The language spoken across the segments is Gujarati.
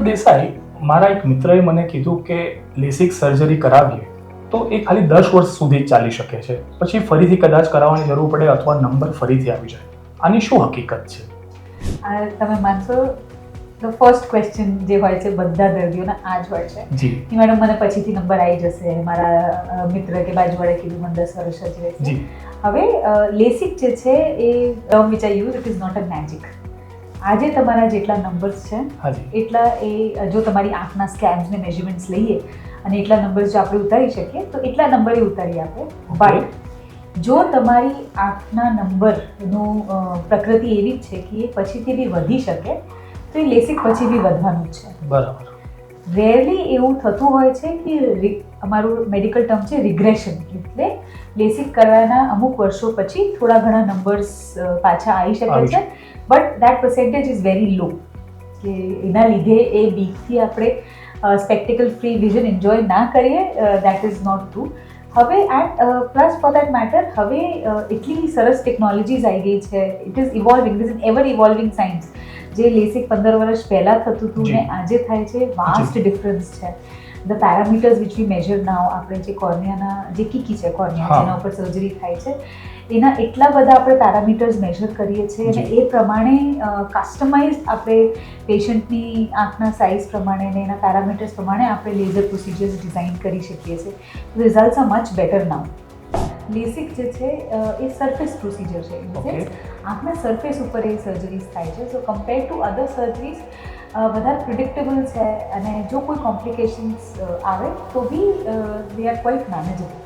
દેસાઈ, મારા એક મિત્રએ મને કીધું કે લેસિક સર્જરી કરાવીએ તો એ ખાલી 10 વર્ષ સુધી જ ચાલી શકે છે, પછી ફરીથી કદાચ કરાવવાની જરૂર પડે અથવા નંબર ફરીથી આવી જાય. આની શું હકીકત છે? તમે માનશો, ધ ફર્સ્ટ ક્વેશ્ચન જે હોય છે બધા દર્દીઓના આ જ હોય છે જી કે મેડમ મને પછીથી નંબર આવી જશે, મારા મિત્ર કે બાજુવાળે કીધું મને 10 વર્ષ જ રહેશે. જી હવે લેસિક જે છે એ term which I use, it is not a magic. આજે તમારા જેટલા નંબર્સ છે હાજી એટલા એ જો તમારી આંખના સ્કેન્સને મેઝરમેન્ટ્સ લઈએ અને એટલા નંબર્સ જો આપણે ઉતારી શકીએ તો એટલા નંબર એ ઉતારી આપે. બટ જો તમારી આંખના નંબરનું પ્રકૃતિ એવી જ છે કે એ પછીથી બી વધી શકે તો એ લેસિક પછી બી વધવાનું જ છે. બરાબર. રેરલી એવું થતું હોય છે કે અમારું મેડિકલ ટર્મ છે રિગ્રેશન, એટલે લેસિક કરવાના અમુક વર્ષો પછી થોડા ઘણા નંબર્સ પાછા આવી શકે છે, but that percentage is very લો, કે એના લીધે એ બીકથી આપણે સ્પેક્ટિકલ ફ્રી વિઝન એન્જોય ના કરીએ, દેટ ઇઝ નોટ ટ્રુ. હવે પ્લસ ફોર દેટ મેટર હવે એટલી સરસ ટેકનોલોજીઝ આવી ગઈ છે, it is evolving, it is an ever evolving science. જે લેસિક 15 વર્ષ પહેલાં થતું હતું ને આજે થાય છે, વાસ્ટ ડિફરન્સ છે. The parameters which we measure now, આપણે જે કોર્નિયાના જે કીકી છે કોર્નિયા જેના ઉપર સર્જરી થાય છે એના એટલા બધા આપણે પેરામીટર્સ મેજર કરીએ છીએ અને એ પ્રમાણે કસ્ટમાઇઝ આપણે પેશન્ટની આંખના સાઇઝ પ્રમાણે અને એના પેરામીટર્સ પ્રમાણે આપણે લેઝર પ્રોસિજર્સ ડિઝાઇન કરી શકીએ છીએ. Results are much better now. LASIK જે છે એ સરફેસ પ્રોસિજર છે, આંખના સરફેસ ઉપર એ સર્જરીઝ થાય છે. So compare to other surgeries વધારે પ્રિડિક્ટેબલ છે અને જો કોઈ કોમ્પ્લિકેશન્સ આવે તો બી they are quite manageable.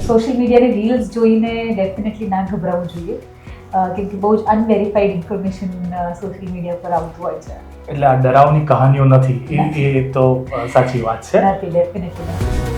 Social મીડિયાની રીલ્સ જોઈને ડેફિનેટલી ના ગભરાવવું જોઈએ, કેમ કે બહુ જ અનવેરીફાઈડ ઇન્ફોર્મેશન સોશિયલ મીડિયા પર આવતું હોય છે. એટલે આ ડરાવની કહાનીઓ નથી, એ તો સાચી વાત છે. નથી, ડેફિનેટલી નથી.